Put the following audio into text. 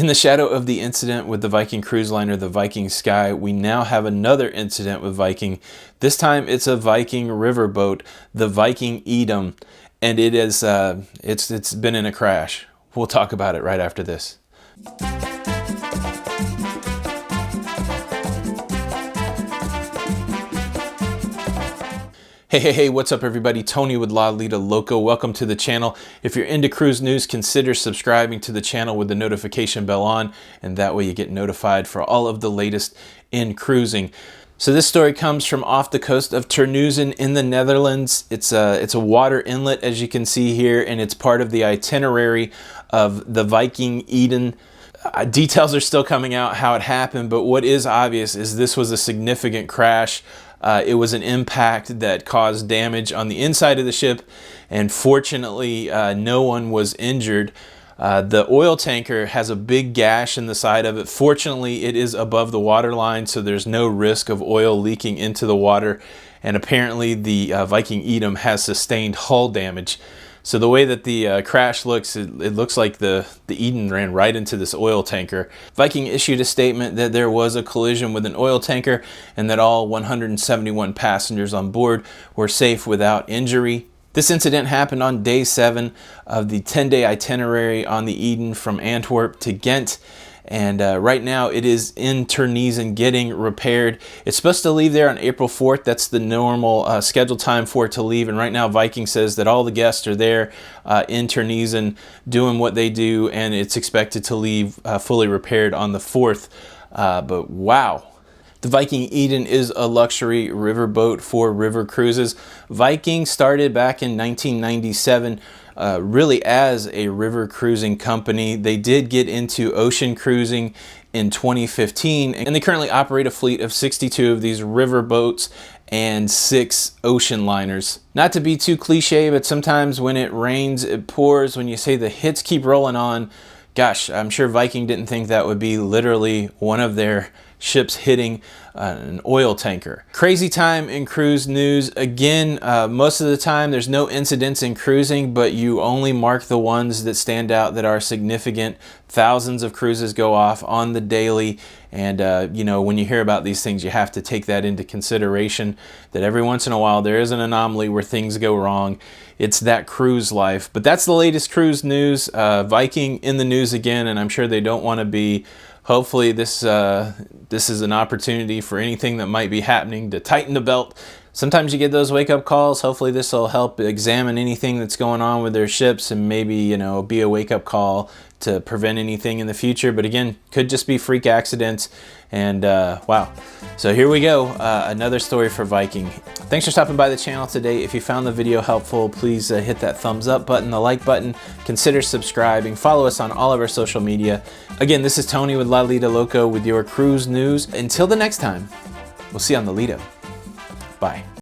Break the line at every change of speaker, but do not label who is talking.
In the shadow of the incident with the Viking cruise liner, the Viking Sky, we now have another incident with Viking. This time it's a Viking riverboat, the Viking Idun, and it is it's been in a crash. We'll talk about it right after this. Hey, what's up everybody? Tony with Lido, Loca. Welcome to the channel. If you're into cruise news, consider subscribing to the channel with the notification bell on, and that way you get notified for all of the latest in cruising. So this story comes from off the coast of Terneuzen in the Netherlands. It's a water inlet, as you can see here, and it's part of the itinerary of the Viking Idun. Details are still coming out how it happened, but what is obvious is this was a significant crash. It was an impact that caused damage on the inside of the ship, and fortunately no one was injured. The oil tanker has a big gash in the side of it. Fortunately, it is above the water line, so there's no risk of oil leaking into the water, and apparently the Viking Idun has sustained hull damage. So the way that the crash looks, it looks like the Idun ran right into this oil tanker. Viking issued a statement that there was a collision with an oil tanker and that all 171 passengers on board were safe without injury. This incident happened on day 7 of the 10-day itinerary on the Idun from Antwerp to Ghent. And right now it is in Terneuzen getting repaired. It's supposed to leave there on April 4th. That's the normal scheduled time for it to leave. And right now Viking says that all the guests are there in Terneuzen doing what they do, and it's expected to leave fully repaired on the 4th. But wow. The Viking Idun is a luxury riverboat for river cruises. Viking started back in 1997 really as a river cruising company. They did get into ocean cruising in 2015, and they currently operate a fleet of 62 of these river boats and 6 ocean liners. Not to be too cliche, but sometimes when it rains, it pours. When you say the hits keep rolling on, gosh, I'm sure Viking didn't think that would be literally one of their ships hitting an oil tanker. Crazy time in cruise news. Again, most of the time there's no incidents in cruising, but you only mark the ones that stand out that are significant. Thousands of cruises go off on the daily, and you know, when you hear about these things, you have to take that into consideration, that every once in a while there is an anomaly where things go wrong. It's that cruise life. But that's the latest cruise news. Viking in the news again, and I'm sure they don't want to be. Hopefully this is an opportunity for anything that might be happening to tighten the belt. Sometimes you get those wake-up calls. Hopefully this will help examine anything that's going on with their ships, and maybe, you know, be a wake-up call to prevent anything in the future. But again, could just be freak accidents. And wow. So here we go, another story for Viking. Thanks for stopping by the channel today. If you found the video helpful, please hit that thumbs up button, the like button, consider subscribing, follow us on all of our social media. Again, this is Tony with Lido Loca with your cruise news. Until the next time, we'll see you on the Lido. Bye.